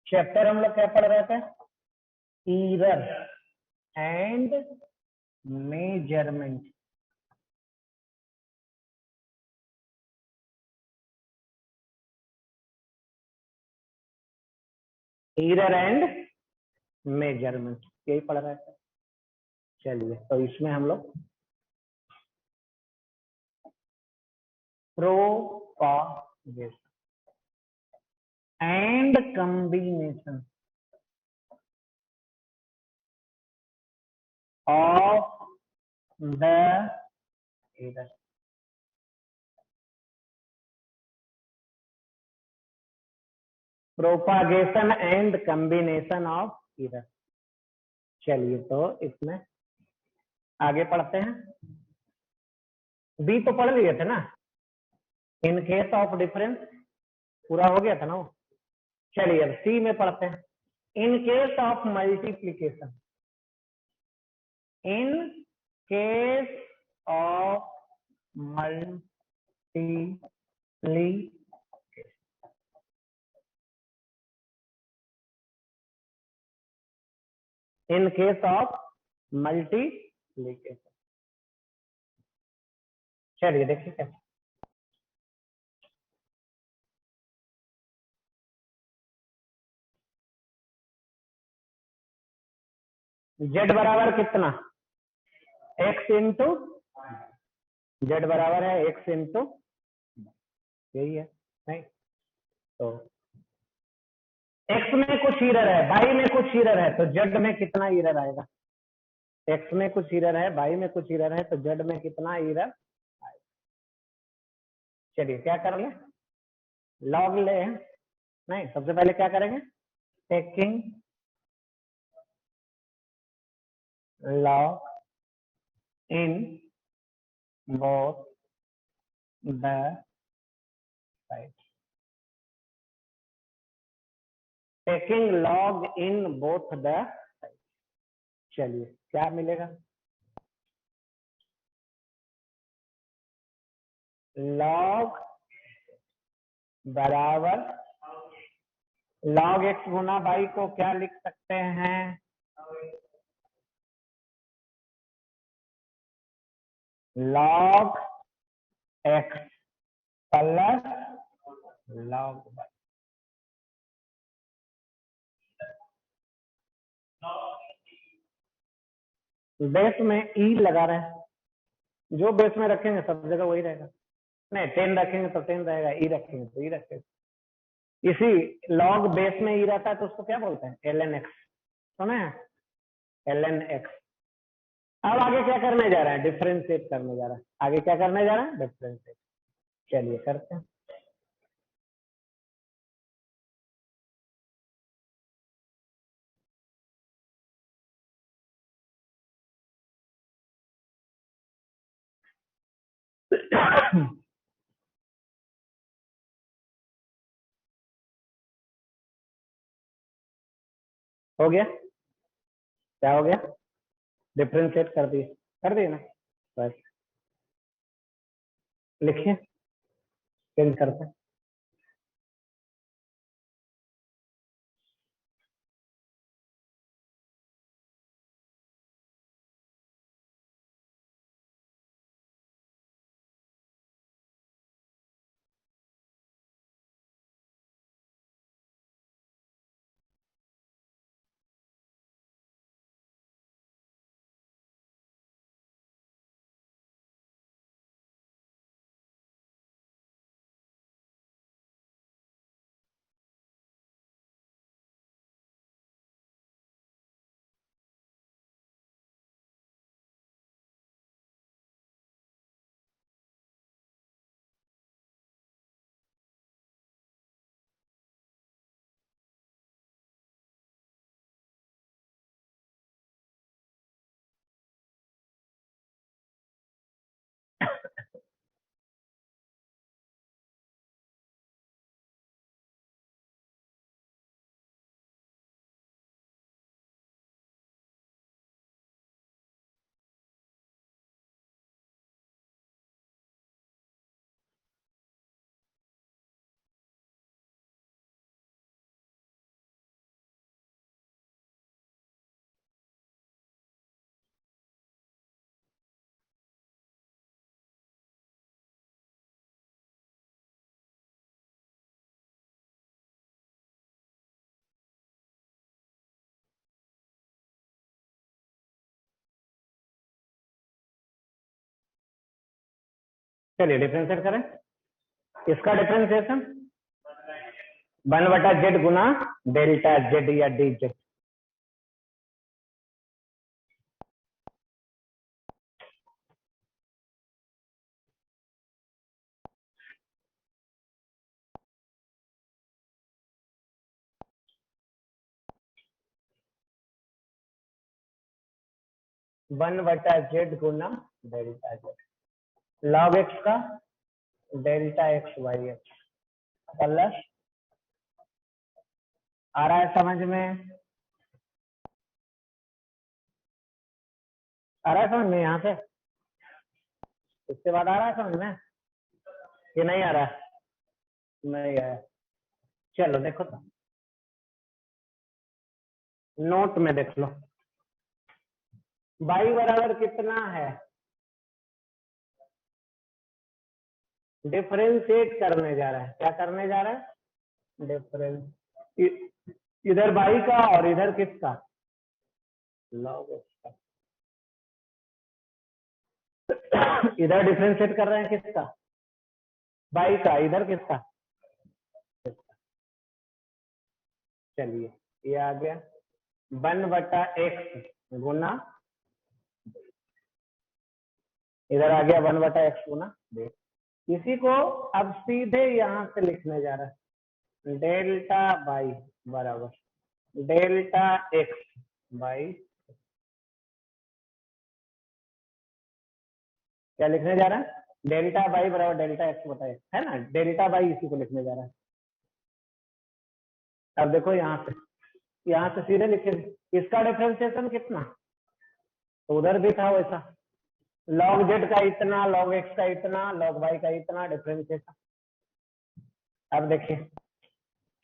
Chapter हम लोग क्या पढ़ रहे थे? Error and measurement. Error and measurement यही पढ़ रहे थे। चलिए, तो इसमें हम लोग propagation and combination of the error. Propagation and combination of error. चलिए, तो इसमें आगे पढ़ते हैं। बी तो पढ़ लिए थे ना, इन केस ऑफ डिफरेंस पूरा हो गया था ना वो। चलिए, अब सी में पढ़ते हैं। In case of multiplication, in case of multiplication, in case of multiplication. चलिए देखिए कैसे। जेड बराबर कितना? एक्स इंटू जेड बराबर है एक्स इंटू, यही है नहीं? तो एक्स में कुछ ईरर है, वाई में कुछ ईरर है, तो जेड में कितना ईरर आएगा? एक्स में कुछ ईरर है, वाई में कुछ ईरर है, तो जेड में कितना ईरर आएगा? चलिए क्या कर ले, लॉग ले। नहीं, सबसे पहले क्या करेंगे? Taking log in both the side, taking log in both the side. चलिए क्या मिलेगा? लॉग बराबर लॉग एक्स गुना वाई को क्या लिख सकते हैं? Log x plus log y. Base में ई लगा रहे हैं, जो बेस में रखेंगे सब जगह वही रहेगा। नहीं, 10 रखेंगे तो 10 रहेगा, ई रखेंगे तो ई रखेगा। इसी लॉग बेस में ई रहता है तो उसको क्या बोलते हैं? L N X. सुने हैं? L N X. अब आगे क्या करने जा रहा है? डिफ्रेंशिएट करने जा रहा है। आगे क्या करने जा रहा है? डिफ्रेंशिएट। चलिए करते हैं। हो गया? क्या हो गया? डिफ्रेंशिएट कर दिए, कर दिए ना? बस लिखिए, चेंज करते हैं। चलिए डिफ्रेंशिएट करें। इसका डिफ्रेंशिएशन 1/z गुना डेल्टा z या dz। वन बटा जेड गुना डेल्टा जेड लॉग एक्स का delta x y x plus, आ रहा है समझ में? आ रहा है समझ में? यहाँ से इसके बाद आ रहा है समझ में कि नहीं आ रहा है? नहीं आया। चलो देखो तो नोट में देख लो। y बराबर कितना है? डिफरेंशिएट करने जा रहा है। क्या करने जा रहा है? डिफरेंस। इधर y का और इधर किसका? लॉग एक्स का। इधर डिफरेंशिएट कर रहे हैं किसका? y का। इधर किसका? चलिए ये आ गया 1/x गुना, इधर आ गया 1/x गुना। इसी को अब सीधे यहां से लिखने जा रहा है डेल्टा बाई बराबर डेल्टा एक्स बाई, क्या लिखने जा रहा है? डेल्टा बाई बराबर डेल्टा एक्स बटा एक्स, है ना? डेल्टा बाई इसी को लिखने जा रहा है। अब देखो यहाँ से सीधे लिखेंगे। इसका डिफरेंशिएशन कितना? तो उधर भी था वैसा, लॉग जेड का इतना, लॉग एक्स का इतना, लॉग वाई का इतना डिफरेंशिएशन। अब देखिए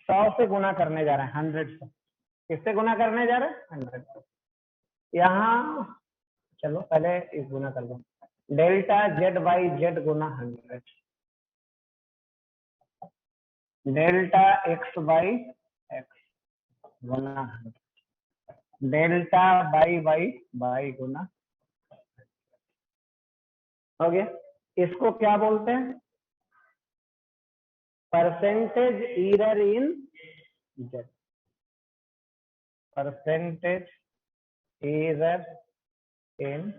100 से गुना करने जा रहा है 100 से। किससे गुना करने जा रहा है? 100 से। यहाँ चलो पहले इस गुना कर दो, डेल्टा जेड बाई जेड गुना 100, डेल्टा एक्स बाई एक्स गुना 100, डेल्टा बाई बाई बाई गुना। हो गया। इसको क्या बोलते हैं? Percentage error in z. Percentage error in,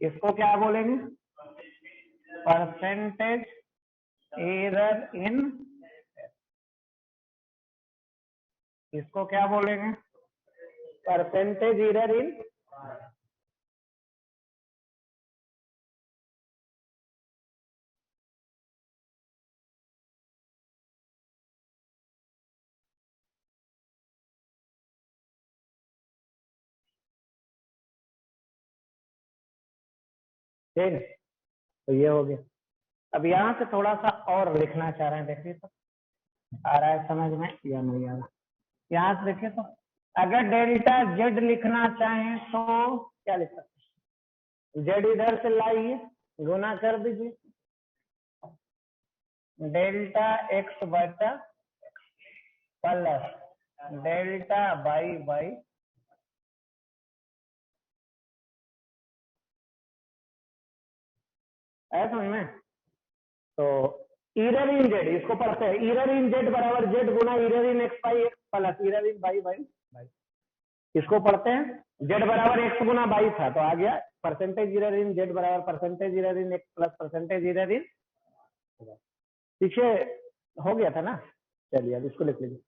इसको क्या बोलेंगे? परसेंटेज एरर इन, इसको क्या बोलेंगे? Percentage error in. ठीक है, तो ये हो गया। अब यहाँ से थोड़ा सा और लिखना चाह रहे हैं, देखिए तो आ रहा है समझ में या नहीं आ रहा? यहाँ से देखिए तो अगर डेल्टा जेड लिखना चाहें तो क्या लिख सकते हैं? जेड इधर से लाइए, गुना कर दीजिए डेल्टा एक्स बटा प्लस डेल्टा बाई बाई, है समझ में? तो इरर इन जेड इसको पढ़ते हैं, इरर इन जेड बराबर Z Guna error in x by x plus error in by by by. इसको पढ़ते हैं जेड बराबर एक्स गुना बाई था तो आ गया परसेंटेज इरर इन जेड बराबर परसेंटेज इरर इन एक्स प्लस परसेंटेज इरर इन, पीछे हो गया था ना। चलिए अब इसको लिख लीजिए।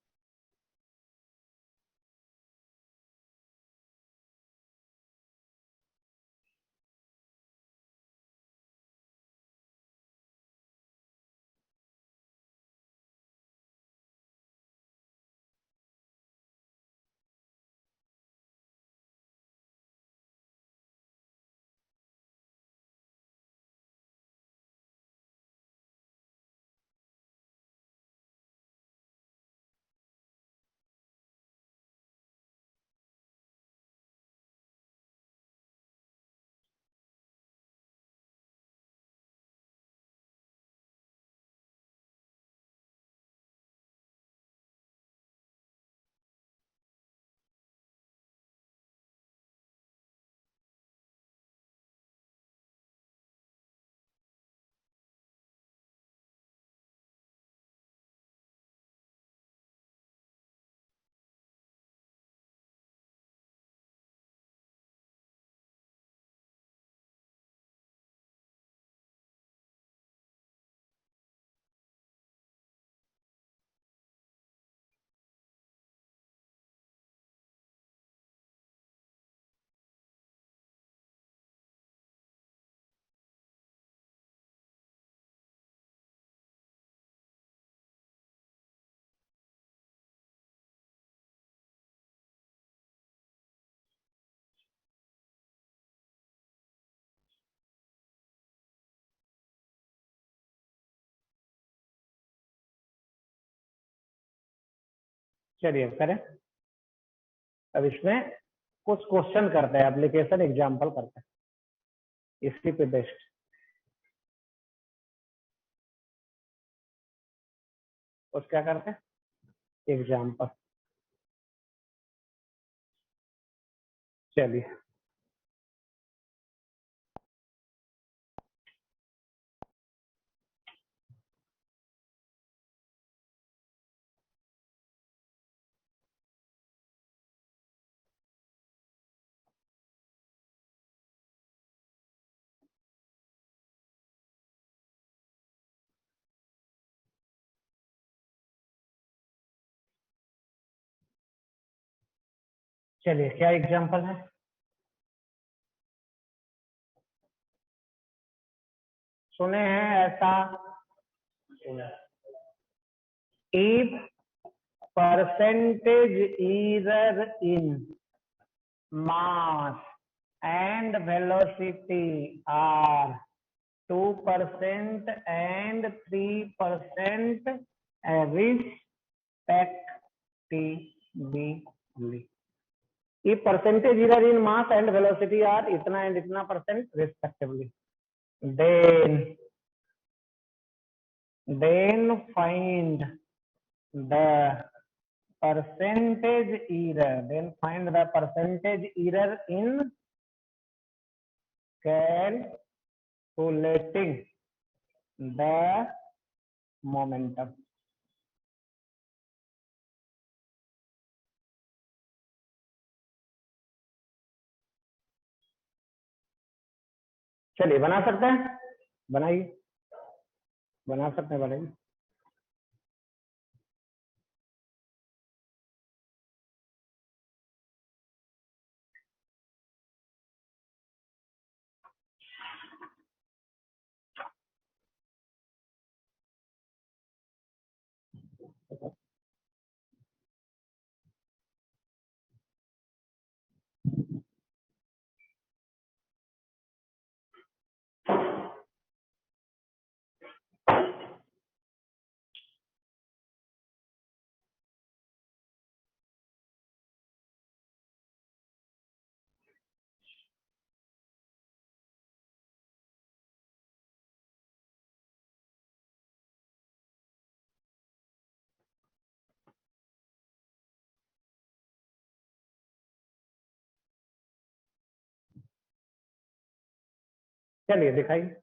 चलिए करें। अब इसमें कुछ क्वेश्चन करते हैं, एप्लीकेशन एग्जाम्पल करते हैं इसी पे बेस्ड। कुछ क्या करते हैं, एग्जाम्पल। चलिए चलिए क्या एग्जाम्पल है। सुने हैं ऐसा, if percentage error in mass and velocity are 2% and 3% respectively. If percentage error in mass and velocity are इतना and इतना percent respectively, then find the percentage error. Then find the percentage error in calculating the momentum. चलिए बना सकते हैं, बनाइए, बना सकते हैं, बनाइए। चलिए दिखाइए।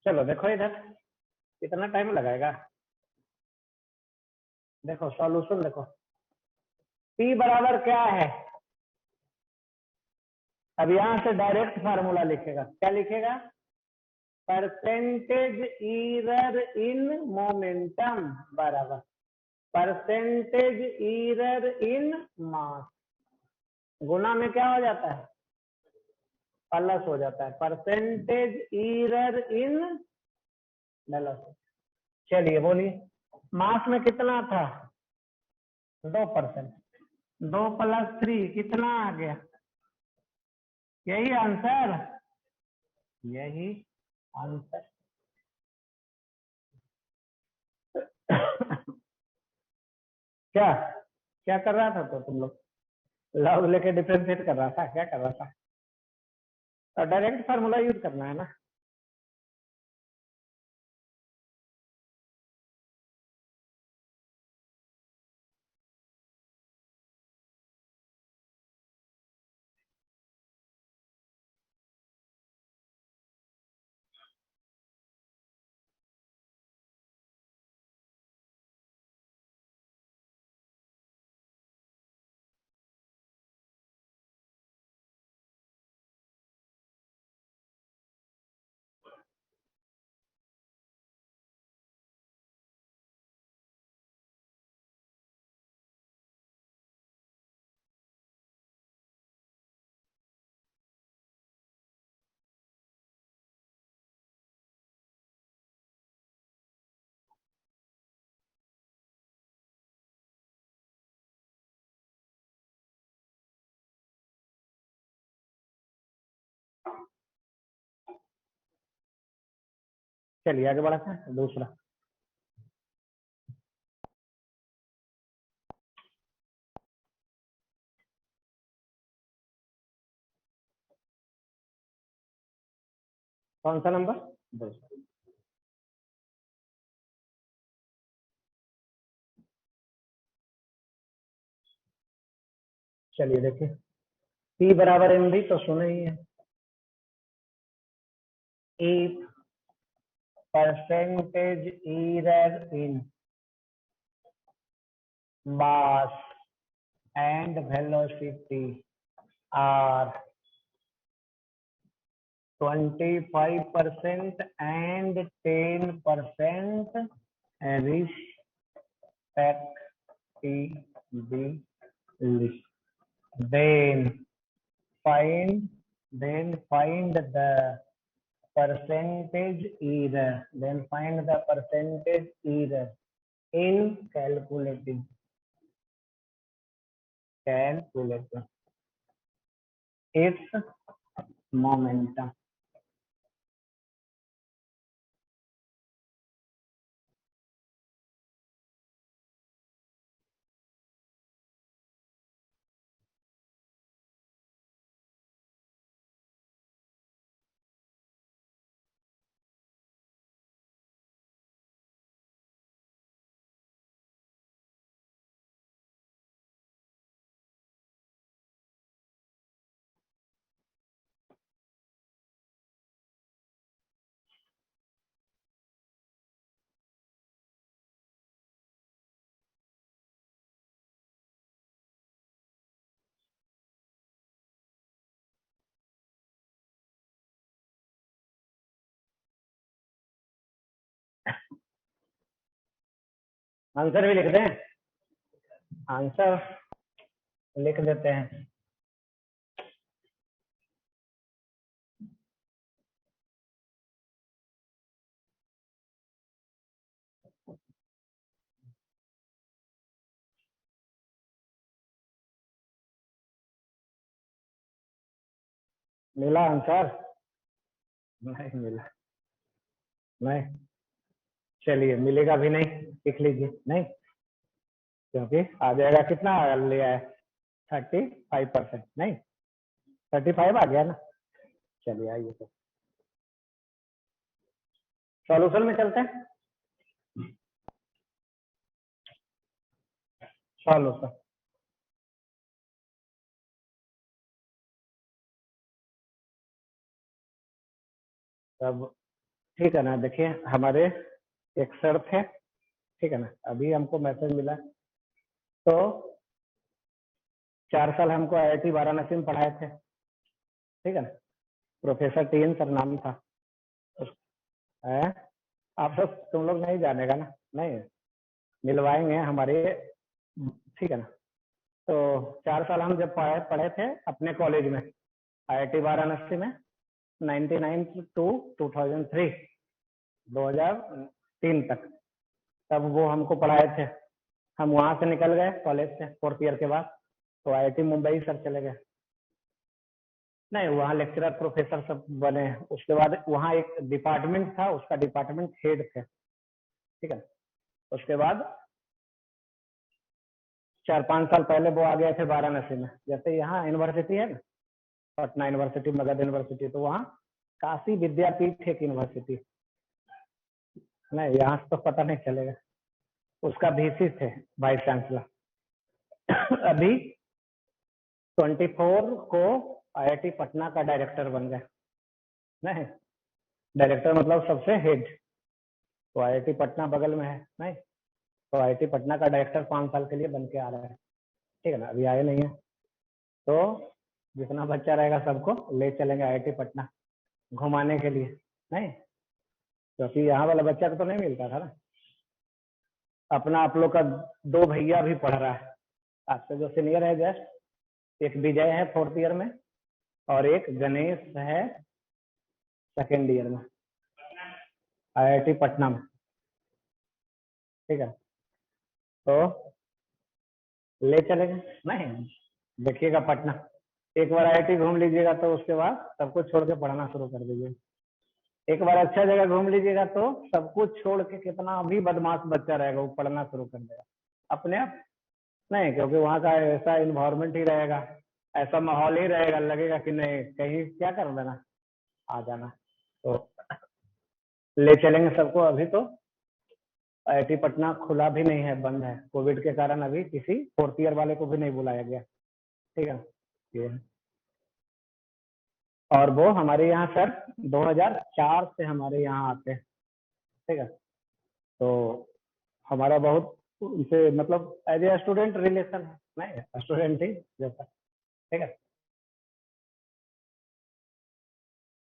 चलो देखो इधर कितना टाइम लगाएगा। देखो सॉल्यूशन देखो, P बराबर क्या है। अब यहां से डायरेक्ट फार्मूला लिखेगा, क्या लिखेगा, परसेंटेज इरर इन मोमेंटम बराबर परसेंटेज इरर इन मास, गुना में क्या हो जाता है, प्लस हो जाता है, परसेंटेज इरर इन वेलोसिटी। चलिए बोलिए, मास में कितना था, 2%, 2 + 3 कितना आ गया, यही आंसर, यही आंसर। क्या क्या कर रहा था तो तुम लोग लॉग लेके डिफरेंशिएट कर रहा था, क्या कर रहा था? और डायरेक्ट फार्मूला यूज करना है ना। चलिए आगे बढ़ाते हैं दूसरा। कौन सा नंबर? दूसरा। चलिए देखिए, पी बराबर एम भी तो सुना ही है। ई percentage error in mass and velocity are 25% and 10% respectively. Then find the percentage error. Then find the percentage error in calculating its momentum. Answer भी लिख दें? आंसर लिख देते हैं। मिला आंसर? नहीं मिला। नहीं, चलिए मिलेगा भी नहीं, लिख लीजिए। नहीं, क्योंकि आ जाएगा, कितना लिया है? 35%। नहीं, 35 आ गया ना। चलिए आइए तो सॉल्यूशन में चलते हैं। सॉल्यूशन। तब ठीक है ना, देखिए हमारे एक शर्त है, ठीक है ना, अभी हमको मैसेज मिला तो 4 साल हमको IIT वाराणसी में पढ़ाए थे, ठीक है ना, प्रोफेसर TN सर नाम था। है? आप लोग, तुम लोग नहीं जानेगा ना। नहीं, मिलवाएंगे हमारे, ठीक है ना। तो 4 साल हम जब पढ़े थे अपने कॉलेज में, IIT वाराणसी में, 99 टू 2003, 2003 तक, तब वो हमको पढ़ाए थे। हम वहां से निकल गए कॉलेज से 4th ईयर के बाद, तो IIT मुंबई सर चले गए। नहीं, वहाँ लेक्चरर प्रोफेसर सब बने। उसके बाद वहाँ एक डिपार्टमेंट था, उसका डिपार्टमेंट हेड थे, ठीक है। उसके बाद 4-5 साल पहले वो आ गए थे वाराणसी में। जैसे यहाँ यूनिवर्सिटी है ना, पटना यूनिवर्सिटी, मगध यूनिवर्सिटी, तो वहाँ काशी विद्यापीठ एक यूनिवर्सिटी नहीं, यहाँ से तो पता नहीं चलेगा। उसका VC थे वाइस चांसलर। अभी 24 को IIT पटना का डायरेक्टर बन गए। नहीं, डायरेक्टर मतलब सबसे हेड, तो IIT पटना बगल में है नहीं, तो IIT पटना का डायरेक्टर 5 साल के लिए बन के आ रहा है, ठीक है ना, अभी आए नहीं है। तो जितना बच्चा रहेगा सबको ले चलेंगे IIT पटना घुमाने के लिए, नहीं, क्योंकि यहाँ वाला बच्चा को तो नहीं मिलता था ना। अपना आप लोग का 2 भैया भी पढ़ रहा है आपसे जो सीनियर है जस्ट, एक विजय है 4th ईयर में और एक गणेश है 2nd ईयर में IIT पटना में, ठीक है। तो ले चलेंगे, नहीं देखिएगा पटना, एक बार IIT घूम लीजिएगा तो उसके बाद सब कुछ छोड़ के पढ़ना शुरू कर दीजिए। एक बार अच्छा जगह घूम लीजिएगा तो सब कुछ छोड़ के, कितना भी बदमाश बच्चा रहेगा वो पढ़ना शुरू कर देगा अपने आप, नहीं, क्योंकि वहाँ का ऐसा इन्वायरमेंट ही रहेगा, ऐसा माहौल ही रहेगा, लगेगा कि नहीं कहीं क्या कर देना आ जाना। तो ले चलेंगे सबको। अभी तो IIT पटना खुला भी नहीं है, बंद है कोविड के कारण, अभी किसी 4th ईयर वाले को भी नहीं बुलाया गया, ठीक है ये। और वो हमारे यहाँ सर 2004 से हमारे यहाँ आते हैं, ठीक है। तो हमारा बहुत उनसे मतलब एज ए स्टूडेंट रिलेशन है, नहीं स्टूडेंट ही जैसा, ठीक है।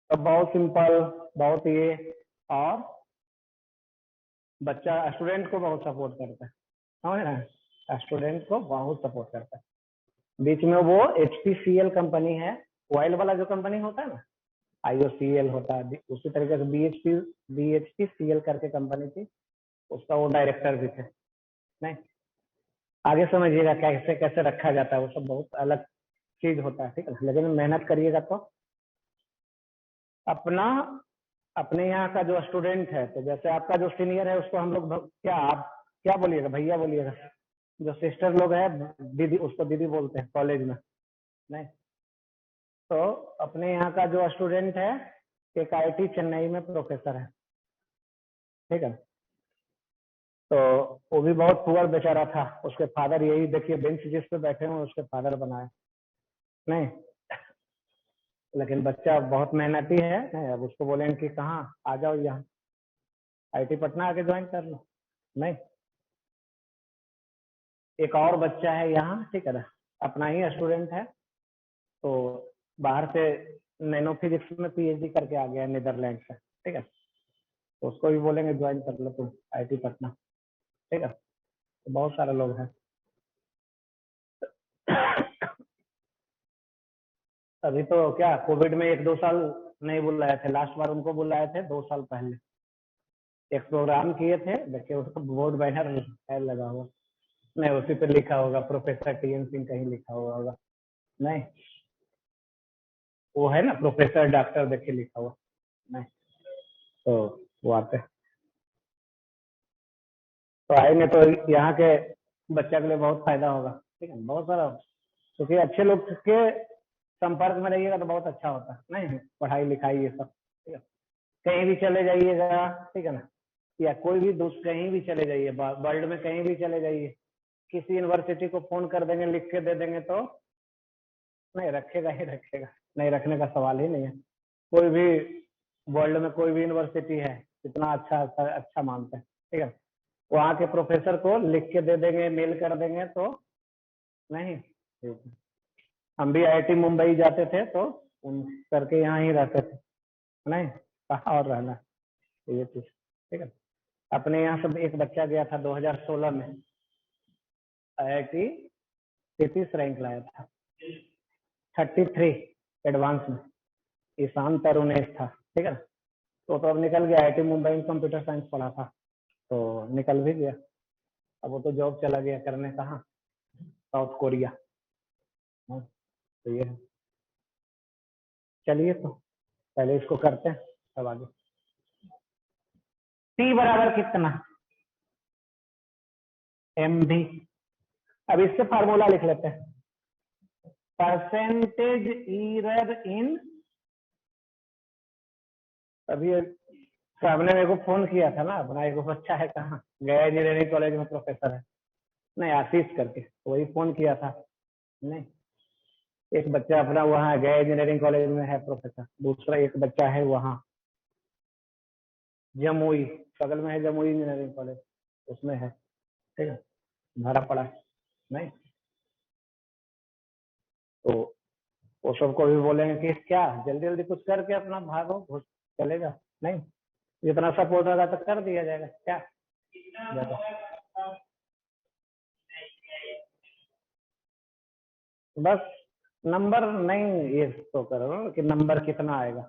तो बहुत सिंपल, बहुत ये, और बच्चा स्टूडेंट को बहुत सपोर्ट करता है, समझ रहे हैं, स्टूडेंट को बहुत सपोर्ट करता है। बीच में वो HPCL कंपनी है, ऑयल वाला जो कंपनी होता है ना, IOCL होता है, उसी तरीके से BHPCL करके कंपनी थी, उसका वो डायरेक्टर भी थे, नहीं आगे समझिएगा कैसे कैसे रखा जाता है, वो सब बहुत अलग चीज होता है, ठीक है। लेकिन मेहनत करिएगा तो अपना, अपने यहाँ का जो स्टूडेंट है, तो जैसे आपका जो सीनियर है उसको हम लोग क्या, आप क्या बोलिएगा, भैया बोलिएगा, जो सिस्टर लोग है दीदी, उसको दीदी बोलते हैं कॉलेज में, नहीं। तो अपने यहाँ का जो स्टूडेंट है एक IIT चेन्नई में प्रोफेसर है, ठीक है। तो वो भी बहुत पुअर बेचारा था, उसके फादर, यही देखिए बेंच जिस पे बैठे हुए उसके फादर बनाए, नहीं, लेकिन बच्चा बहुत मेहनती है, नहीं, अब उसको बोलेंगे कि कहाँ आ जाओ यहाँ IIT पटना आके ज्वाइन कर लो, नहीं। एक और बच्चा है यहाँ, ठीक है ना, अपना ही स्टूडेंट है, तो बाहर से नैनो फिजिक्स में PhD करके आ गया है नीदरलैंड से, ठीक है। तो उसको भी बोलेंगे ज्वाइन कर लो तुम IIT पटना, ठीक है। तो बहुत सारे लोग हैं। अभी तो क्या कोविड में 1-2 साल नहीं बुलाए थे, लास्ट बार उनको बुलाए थे 2 साल पहले, एक प्रोग्राम किए थे, देखिए उसका बोर्ड बैनर है लगा हुआ, नहीं उसी पे लिखा होगा प्रोफेसर TN सिंह, कहीं लिखा हुआ होगा, नहीं वो है ना प्रोफेसर डॉक्टर, देखिए लिखा हुआ, नहीं। तो वो आते, तो आएंगे तो यहाँ के बच्चा के लिए बहुत फायदा होगा, ठीक है, बहुत सारा, क्योंकि अच्छे लोग के संपर्क में रहिएगा तो बहुत अच्छा होता है, नहीं पढ़ाई लिखाई ये सब, ठीक है। कहीं भी चले जाइएगा, ठीक है ना, या कोई भी दोस्त कहीं भी चले जाइए, वर्ल्ड में कहीं भी चले जाइए, किसी यूनिवर्सिटी को फोन कर देंगे, लिख के दे देंगे तो नहीं रखेगा ही रखेगा, नहीं रखने का सवाल ही नहीं है। कोई भी वर्ल्ड में कोई भी यूनिवर्सिटी है, इतना अच्छा अच्छा मानते हैं, ठीक है, वहाँ के प्रोफेसर को लिख के दे देंगे, मेल कर देंगे तो नहीं, ठीक है। हम भी IIT मुंबई जाते थे तो उन करके यहाँ ही रहते थे, नहीं कहाँ और रहना, ये चीज, ठीक है। अपने यहाँ से एक बच्चा गया था 2016 में, IIT 33 रैंक लाया था, 33 एडवांस में, ईशान तरुणेश था, ठीक है। तो अब निकल गया, IIT मुंबई में कंप्यूटर साइंस पढ़ा था, तो निकल भी गया, अब वो तो जॉब चला गया करने, कहाँ, साउथ कोरिया, तो ये है। चलिए तो पहले इसको करते हैं तब आगे। T बराबर कितना, MV, अब इससे फार्मूला लिख लेते हैं, परसेंटेज ईरर इन, अभी सामने मेरे को फोन किया था ना, अपना एक बच्चा है, कहाँ गया, इंजीनियरिंग कॉलेज में प्रोफेसर है, नहीं आशीष करके, वही फोन किया था। नहीं, एक बच्चा अपना वहाँ गया इंजीनियरिंग कॉलेज में है प्रोफेसर, दूसरा एक बच्चा है वहाँ जमुई, बगल में है जमुई इंजीनियरिंग कॉलेज, उसमें है, ठीक है, भरा पड़ा है। नहीं तो वो सबको भी बोलेंगे कि क्या जल्दी जल्दी कुछ करके अपना भागो, घुस चलेगा, नहीं जितना सपोर्ट होगा तो कर दिया जाएगा, क्या ज्यादा। बस नंबर नहीं ये तो करो कि नंबर कितना आएगा,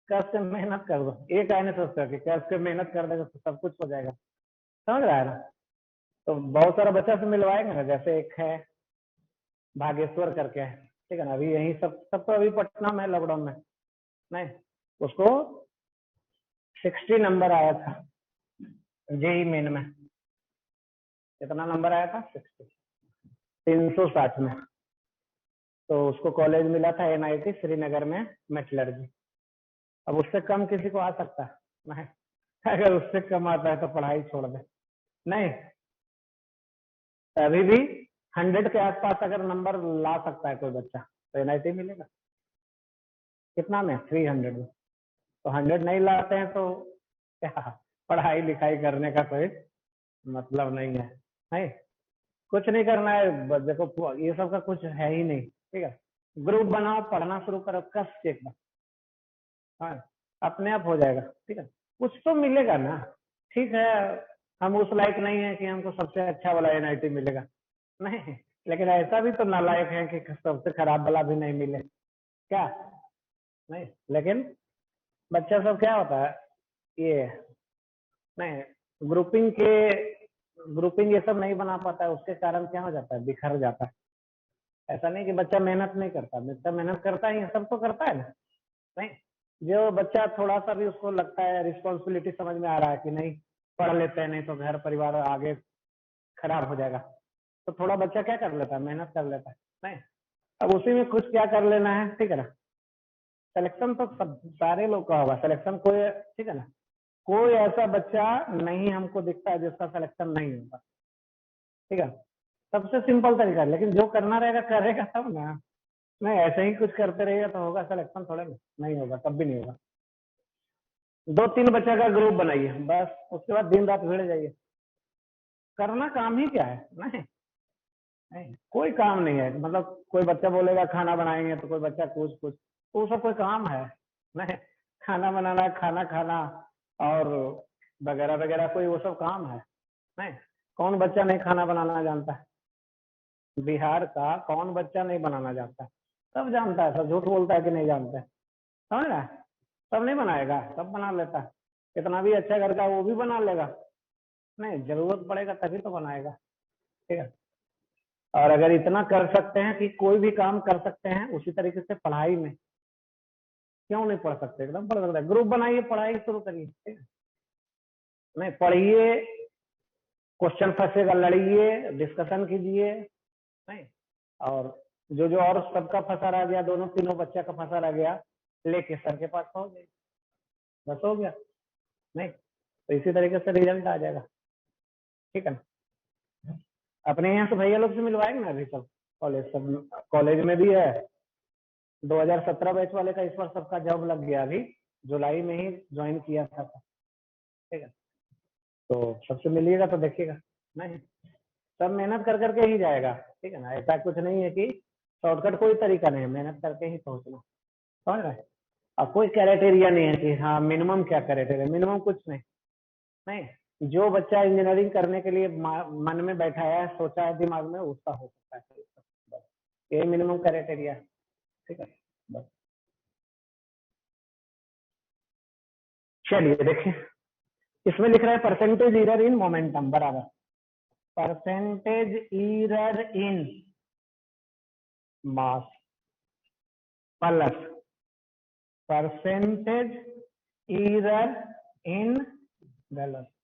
कैसे मेहनत कर दो, एक आने सोचता है कि कैसे मेहनत कर देगा तो सब कुछ हो जाएगा, समझ रहा है ना। तो बहुत सारा बच्चा से मिलवाएंगे ना, जैसे एक है भागेश्वर करके है, ठीक है ना, अभी यही सब तो अभी पटना में लॉकडाउन में, नहीं उसको 60 नंबर आया था जेई मेन में, कितना नंबर आया था 60, 360 में। तो उसको कॉलेज मिला था एनआईटी श्रीनगर में मेटलर्जी। अब उससे कम किसी को आ सकता है नहीं, अगर उससे कम आता है तो पढ़ाई छोड़ दे, नहीं अभी भी 100 के आसपास अगर नंबर ला सकता है कोई बच्चा तो एनआईटी मिलेगा, कितना में 300 में। तो 100 नहीं लाते हैं तो क्या पढ़ाई लिखाई करने का कोई मतलब नहीं है, नहीं कुछ नहीं करना है, देखो ये सब का कुछ है ही नहीं, ठीक है, ग्रुप बनाओ, पढ़ना शुरू करो, कस से एकदम, हाँ अपने आप हो जाएगा, ठीक है, कुछ तो मिलेगा ना। ठीक है, हम उस लायक नहीं है कि हमको सबसे अच्छा वाला एनआईटी मिलेगा, नहीं, लेकिन ऐसा भी तो नालायक है कि सबसे खराब वाला भी नहीं मिले, क्या नहीं, लेकिन बच्चा सब क्या होता है ये, नहीं ग्रुपिंग ये सब नहीं बना पाता है, उसके कारण क्या हो जाता है, बिखर जाता है। ऐसा नहीं कि बच्चा मेहनत नहीं करता, बच्चा मेहनत करता है, ये सब तो करता है ना, नहीं जो बच्चा थोड़ा सा भी उसको लगता है रिस्पॉन्सिबिलिटी समझ में आ रहा है कि नहीं पढ़ लेते हैं, नहीं तो घर परिवार आगे खराब हो जाएगा, तो थोड़ा बच्चा क्या कर लेता है, मेहनत कर लेता है, नहीं अब उसी में कुछ क्या कर लेना है, ठीक है ना। सिलेक्शन तो सब सारे लोग का होगा सिलेक्शन, कोई ठीक है ना, कोई ऐसा बच्चा नहीं हमको दिखता है जिसका सिलेक्शन नहीं होगा, ठीक है, सबसे सिंपल तरीका है, लेकिन जो करना रहेगा करेगा तब ना, नहीं ऐसे ही कुछ करते रहिएगा तो होगा सिलेक्शन, थोड़ा नहीं होगा, तब भी नहीं होगा। 2-3 बच्चा का ग्रुप बनाइए बस, उसके बाद दिन रात भिड़ जाइए, करना काम ही क्या है, नहीं नहीं कोई काम नहीं है, मतलब कोई बच्चा बोलेगा खाना बनाएंगे तो कोई बच्चा कुछ कुछ, तो वो सब कोई काम है नहीं, खाना बनाना, खाना खाना और वगैरह वगैरह, कोई वो सब काम है नहीं। कौन बच्चा नहीं खाना बनाना जानता है, बिहार का कौन बच्चा नहीं बनाना जानता है, सब जानता है, सब झूठ बोलता है कि नहीं जानता है, समझ रहा है, सब नहीं बनाएगा, सब बना लेता है, कितना भी अच्छा करता है वो भी बना लेगा, नहीं जरूरत पड़ेगा तभी तो बनाएगा, ठीक है। और अगर इतना कर सकते हैं कि कोई भी काम कर सकते हैं, उसी तरीके से पढ़ाई में क्यों नहीं पढ़ सकते, एकदम पढ़ सकते हैं, ग्रुप बनाइए, पढ़ाई शुरू करिए, ठीक है, नहीं पढ़िए, क्वेश्चन फंसेगा लड़िए, डिस्कशन कीजिए, नहीं और जो जो और सबका फंसा रह गया, दोनों तीनों बच्चा का फंसा रह गया, लेके सर के पास पहुंच जाइए, बस हो गया, नहीं तो इसी तरीके से रिजल्ट आ जाएगा, ठीक है ना। अपने यहाँ से भैया लोग से मिलवाएंगे ना, अभी सब सब कॉलेज में भी है, 2017 बैच वाले का इस बार सबका जॉब लग गया, अभी जुलाई में ही ज्वाइन किया था, ठीक है, तो सबसे मिलिएगा तो देखिएगा, नहीं सब मेहनत कर करके ही जाएगा, ठीक है ना, ऐसा कुछ नहीं है कि शॉर्टकट कोई तरीका नहीं है, मेहनत करके ही पहुंचना, समझ रहे हैं। अब कोई क्राइटेरिया नहीं है कि हाँ मिनिमम क्या क्राइटेरिया, मिनिमम कुछ नहीं, नहीं जो बच्चा इंजीनियरिंग करने के लिए मन में बैठाया है, सोचा है दिमाग में, उसका हो सकता है, बस ये मिनिमम क्राइटेरिया है, ठीक है बस। चलिए देखिए, इसमें लिख रहा है परसेंटेज एरर इन मोमेंटम बराबर percentage error in mass plus percentage error in velocity,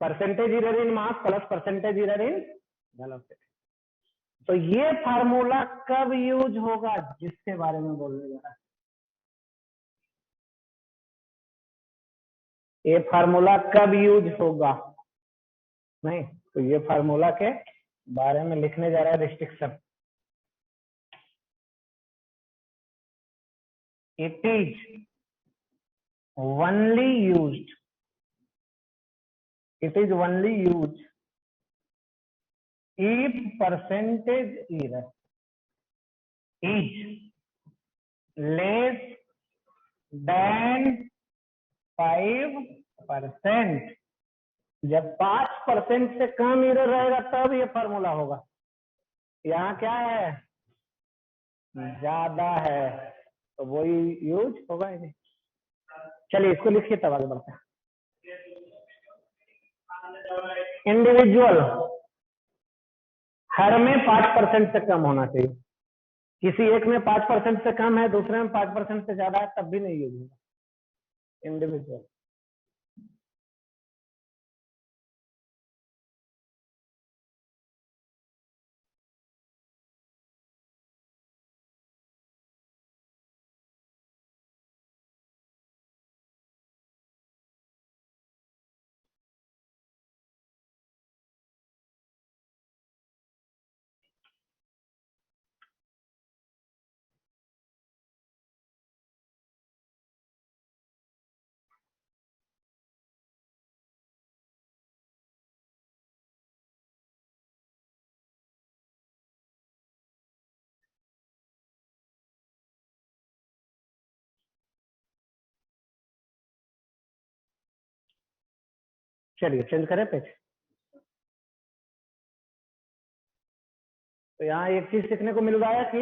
percentage error in mass plus percentage error in velocity. तो ये फार्मूला कब यूज होगा, जिसके बारे में बोलने जा रहा है। ये फार्मूला कब यूज होगा, नहीं तो ये फार्मूला के बारे में लिखने जा रहा है restriction. It is only used, it is only used if percentage error is less than 5%। जब 5% से कम एरर रहेगा तब ये फार्मूला होगा। यहाँ क्या है, ज्यादा है, तो वही यूज होगा ही नहीं। चलिए इसको लिखिए तब आगे बढ़ते हैं। इंडिविजुअल हर में 5% से कम होना चाहिए। किसी एक में 5% से कम है, दूसरे में 5% से ज्यादा है, तब भी नहीं यूज होगा इंडिविजुअल। चलिए चेंज करें पेज। तो यहाँ एक चीज सीखने को मिल रहा है कि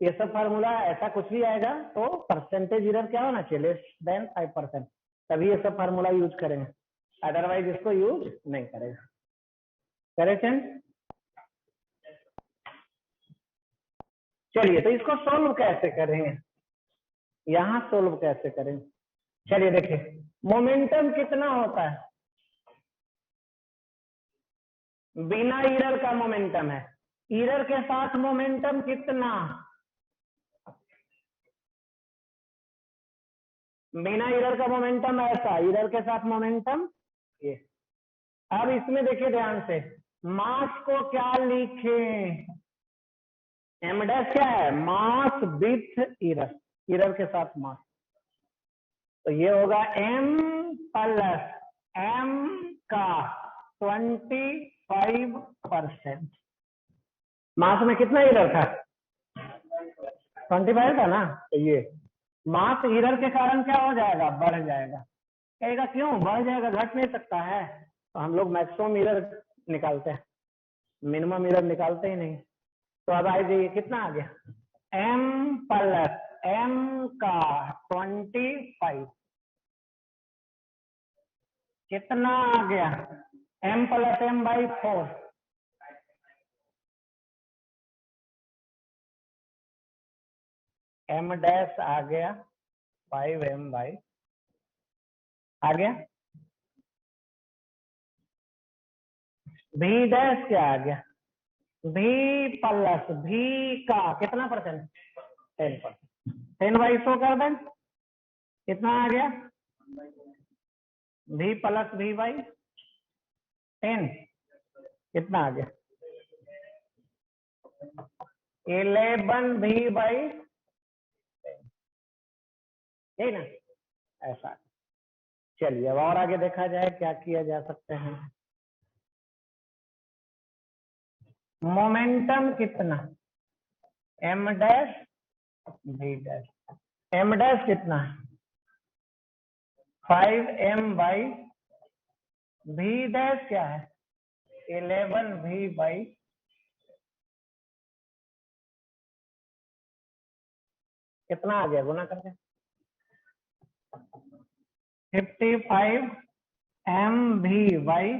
ये सब फार्मूला ऐसा कुछ भी आएगा तो परसेंटेज एरर क्या होना चाहिए, लेस देन 5%, तभी ये सब फार्मूला यूज करेंगे, अदरवाइज इसको यूज नहीं करेगा। करे चेंज। चलिए तो इसको सोल्व कैसे करेंगे, यहाँ सोल्व कैसे करेंगे। चलिए देखिए मोमेंटम कितना होता है, बिना एरर का मोमेंटम है, एरर के साथ मोमेंटम कितना, बिना एरर का मोमेंटम ऐसा, एरर के साथ मोमेंटम ये। अब इसमें देखिए ध्यान से, मास को क्या लिखें, एम डैश क्या है, मास विथ एरर, एरर के साथ मास, तो ये होगा m प्लस m का 25%। मास में कितना एरर था, 25 था ना, तो ये मास एरर के कारण क्या हो जाएगा, बढ़ जाएगा। कहेगा क्यों बढ़ जाएगा, घट नहीं सकता है, तो हम लोग मैक्सिमम एरर निकालते हैं, मिनिमम एरर निकालते ही नहीं। तो अब आ जाइए कितना आ गया, m प्लस m का 25 कितना आ गया, m plus m by 4, m dash आ गया 5m बाई, आ गया v डैश क्या आ गया, v प्लस v का कितना परसेंट, 10%, 10 बाई 100 कर दें, कितना आ गया, v प्लस v बाई 10 कितना आ गया, 11v बाई, ठीक ना, ऐसा। चलिए अब और आगे देखा जाए क्या किया जा सकते हैं। मोमेंटम कितना, m dash v dash, m dash कितना है 5m बाई, v डैश क्या है 11v बाई, कितना आ गया गुना करके 55mv बाई,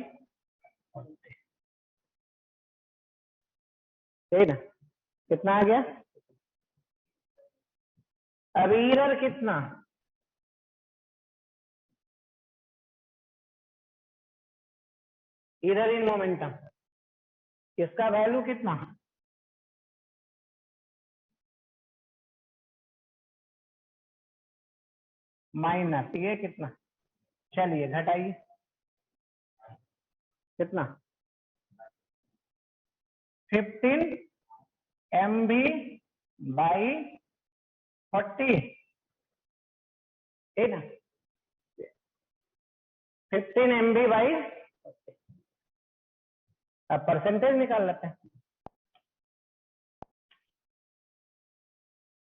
ठीक ना, कितना आ गया। अब एरर कितना, इधर इन मोमेंटम, इसका वैल्यू कितना, माइनस, ये कितना, चलिए घटाइए, कितना 15 MB बाई 40, है ना, 15 MB बाई, अब परसेंटेज निकाल लेते हैं,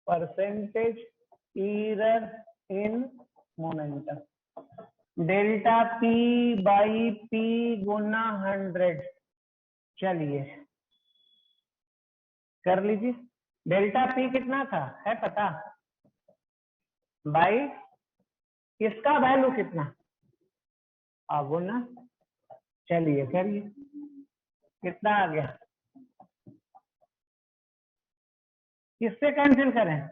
percentage error in momentum, delta P by P गुना 100, चलिए कर लीजिए, डेल्टा P कितना था है पता, बाई इसका वैल्यू कितना, गुना, चलिए करिए, कितना आ गया, किससे कैंसिल करें,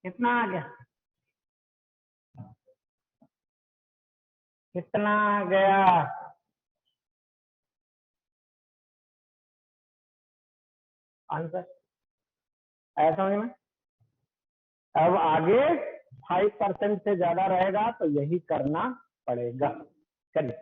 कितना आ गया, कितना आ गया, आंसर आया समझ में। अब आगे 5% से ज्यादा रहेगा तो यही करना पड़ेगा, चलिए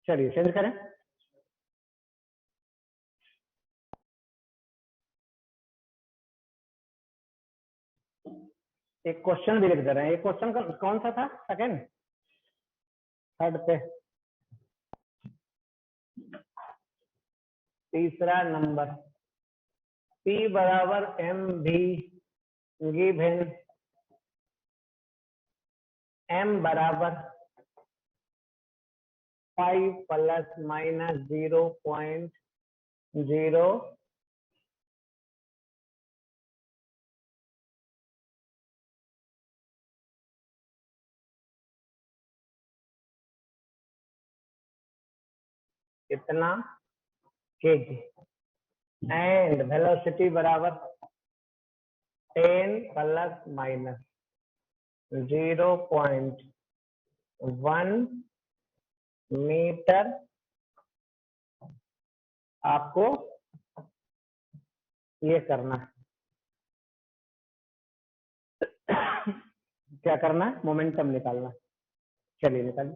चलिए चेंज करें, एक क्वेश्चन भी लिख दे रहे हैं, एक क्वेश्चन कौन सा था, सेकंड, थर्ड पे, तीसरा नंबर, P बराबर MV गिवन M बराबर 5 प्लस माइनस 0.0, कितना kg, एंड वेलोसिटी बराबर 10 प्लस माइनस 0.1 मीटर, आपको ये करना है, क्या करना है, मोमेंटम निकालना है, चलिए निकालिए,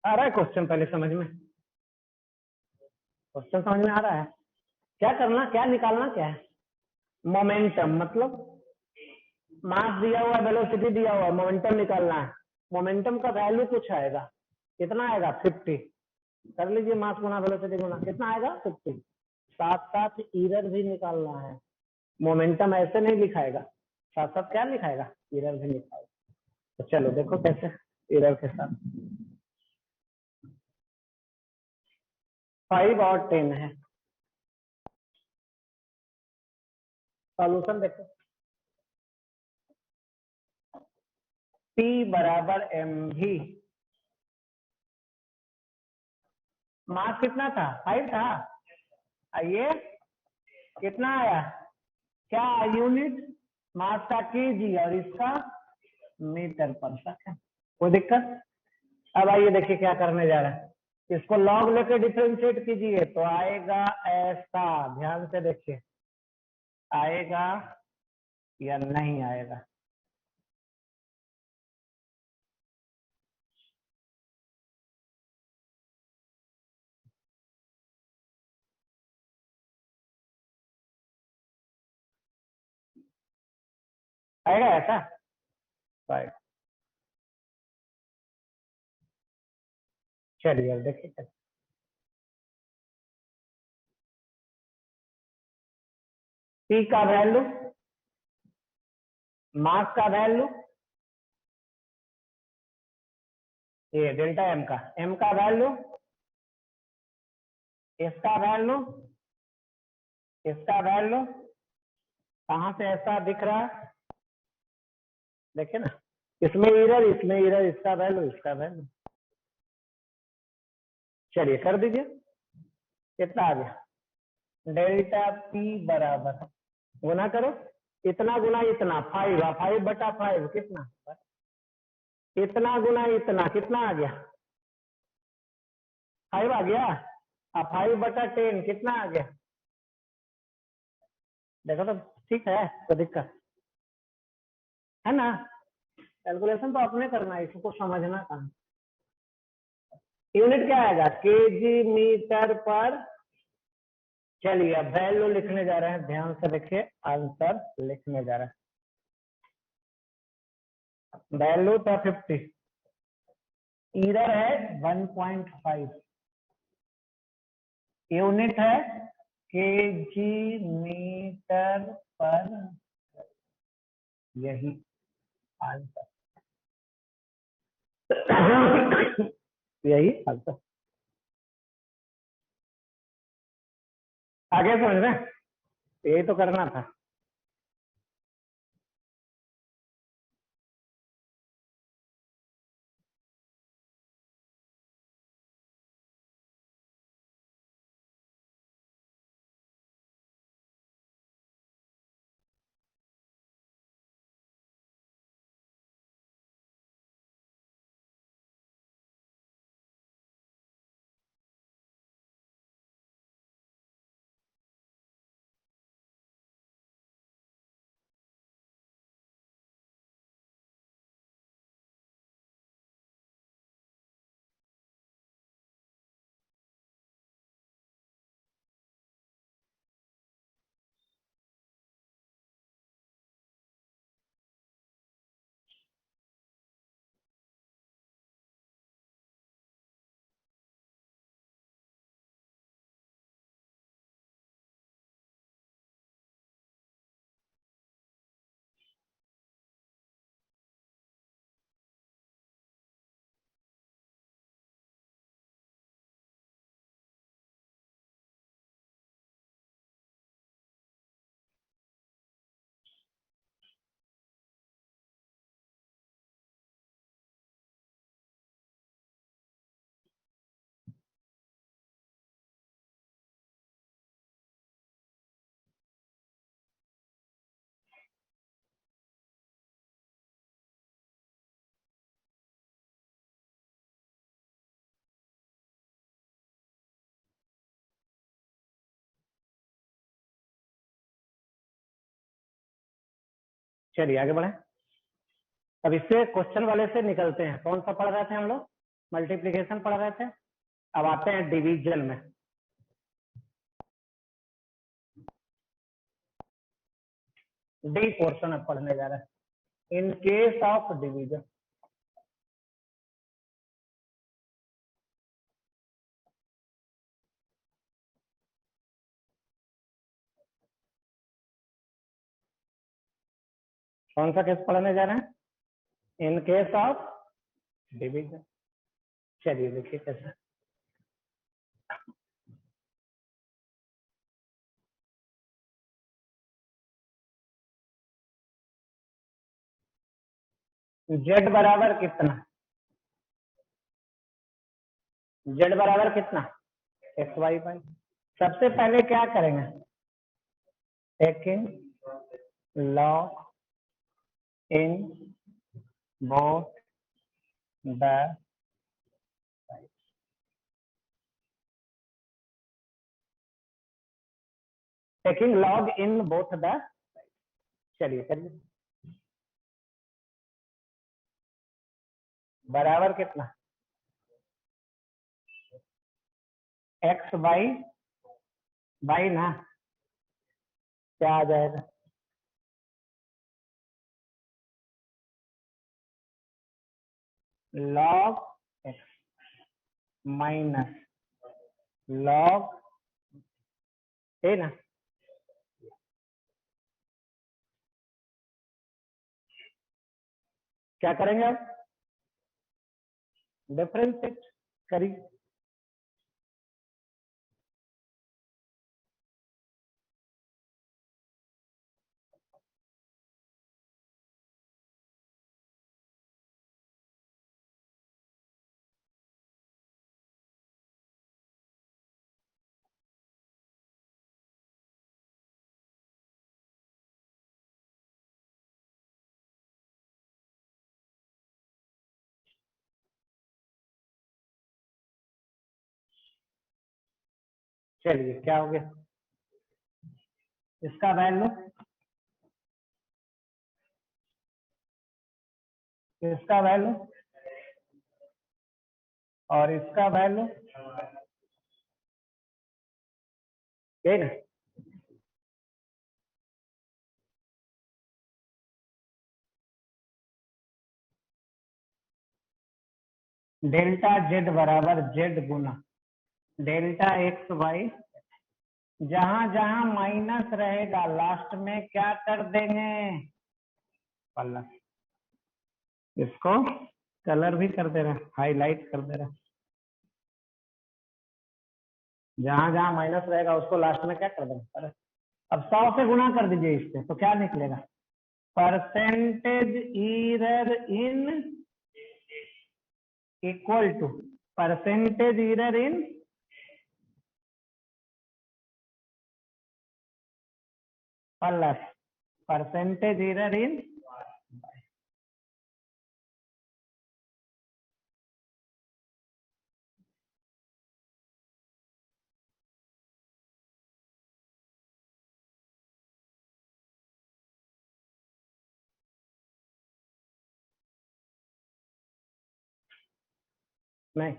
आ रहा है क्वेश्चन पहले समझ में? क्वेश्चन समझ में आ रहा है? क्या करना, क्या निकालना, क्या है? मोमेंटम मतलब मास दिया हुआ, वेलोसिटी दिया हुआ, मोमेंटम निकालना है। मोमेंटम का वैल्यू कुछ आएगा, कितना आएगा? 50। कर लीजिए, मास गुना वेलोसिटी गुना, कितना आएगा? 50। साथ साथ एरर भी निकालना है। मोमेंटम ऐसे नहीं लिखाएगा, साथ साथ क्या लिखाएगा? एरर भी लिखाएगा। तो चलो देखो कैसे एरर के साथ। 5 और 10 है। सॉल्यूशन देखो। P बराबर mv। मास कितना था? 5 था। आइए कितना आया? क्या यूनिट? मास का केजी और इसका मीटर पर सेकंड। कोई दिक्कत? अब आइए देखिए क्या करने जा रहा है। इसको लॉग लेके डिफरेंशिएट कीजिए तो आएगा ऐसा। ध्यान से देखिए, आएगा या नहीं आएगा? आएगा ऐसा? राइट। चलिए अब देखिए, पी का वैल्यू, मास का वैल्यू, ये डेल्टा एम का वैल्यू, इसका वैल्यू, इसका वैल्यू। कहां से ऐसा दिख रहा है? देखिए ना, इसमें एरर, इसमें एरर, इसका वैल्यू, इसका वैल्यू। चलिए कर दीजिए, कितना आ गया? डेल्टा पी बराबर, गुना करो, इतना गुना इतना, 5, 5/5 कितना? इतना गुना इतना, कितना आ गया? 5 आ गया। अब 5/10 कितना आ गया? देखो तो ठीक है, तो दिक्कत है ना? कैलकुलेशन तो अपने करना है, इसको समझना कहाँ। यूनिट क्या आएगा? केजी मीटर पर। चलिए अब वैल्यू लिखने जा रहे हैं, ध्यान से देखिए, आंसर लिखने जा रहे हैं। वैल्यू था 50, एरर है 1.5, यूनिट है केजी मीटर पर, यही आंसर। यही आंसर। आगे समझ रहे हैं? यही तो करना था। चलिए आगे बढ़े। अब इससे क्वेश्चन वाले से निकलते हैं। कौन सा पढ़ रहे थे हम लोग? मल्टीप्लीकेशन पढ़ रहे थे, अब आते हैं डिवीजन में। डी पोर्शन अब पढ़ने जा रहे हैं, इन केस ऑफ डिवीजन। कौन सा केस पढ़ने जा रहे हैं? In case of division. चलिए देखिए कैसे। जेड बराबर कितना? जेड बराबर कितना? X Y by. सबसे पहले क्या करेंगे? Taking log in both the taking log in both the. चलिए करिए। बराबर कितना? एक्स बाई बाई ना, क्या आ जाएगा? लॉग एक्स माइनस लॉग है ना। क्या करेंगे अब? डिफरेंशिएट करिए। चलिए क्या हो गया? इसका वैल्यू, इसका वैल्यू और इसका वैल्यू, है ना। डेल्टा जेड बराबर जेड गुना डेल्टा एक्स वाई। जहां जहां माइनस रहेगा लास्ट में क्या कर देंगे? प्लस। इसको कलर भी कर दे रहे हैं, हाईलाइट कर दे रहे हैं। जहां जहां माइनस रहेगा उसको लास्ट में क्या कर देंगे? प्लस। अब 100 से गुना कर दीजिए इससे, तो क्या निकलेगा? Percentage error in equal to percentage error in plus percentage error in. नहीं,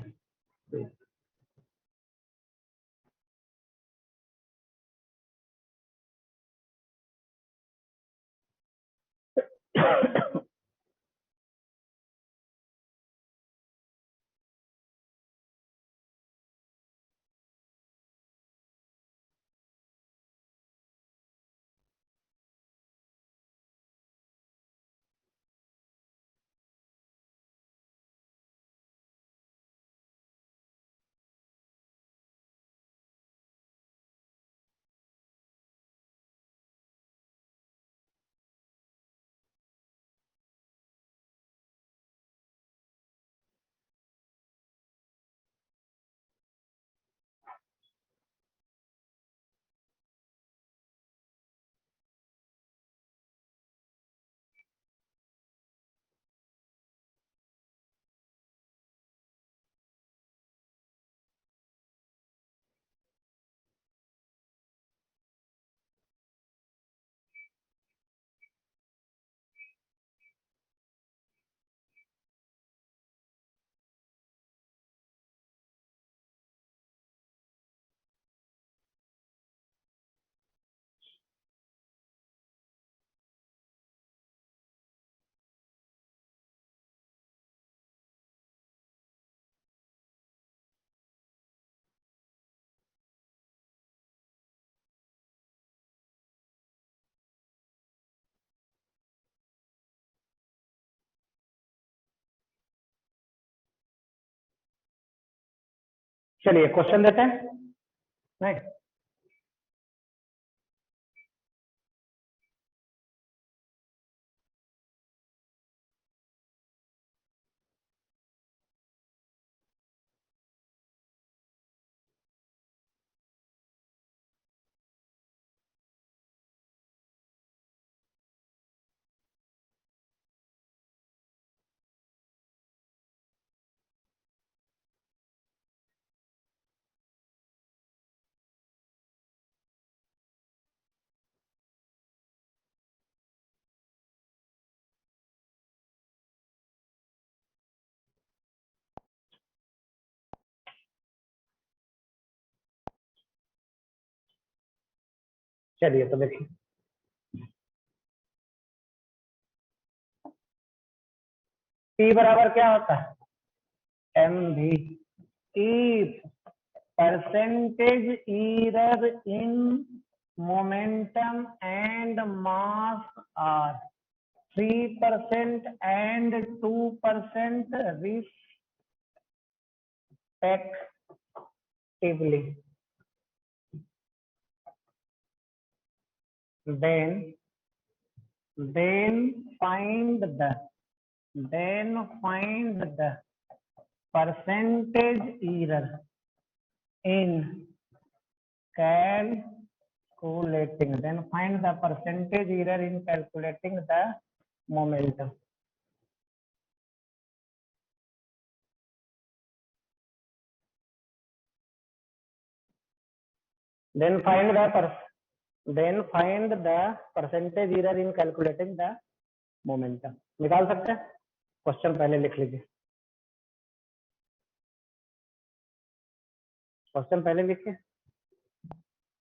चलिए क्वेश्चन देते हैं। नहीं, चलिए तो देखिए, P बराबर क्या होता है, एम भी। If percentage error in momentum and mass are 3% and 2% respectively, then find the percentage error in calculating the momentum. Then find the percentage error in calculating the momentum. निकाल सकते हैं, क्वेश्चन पहले लिख लीजिए, क्वेश्चन पहले लिखिए।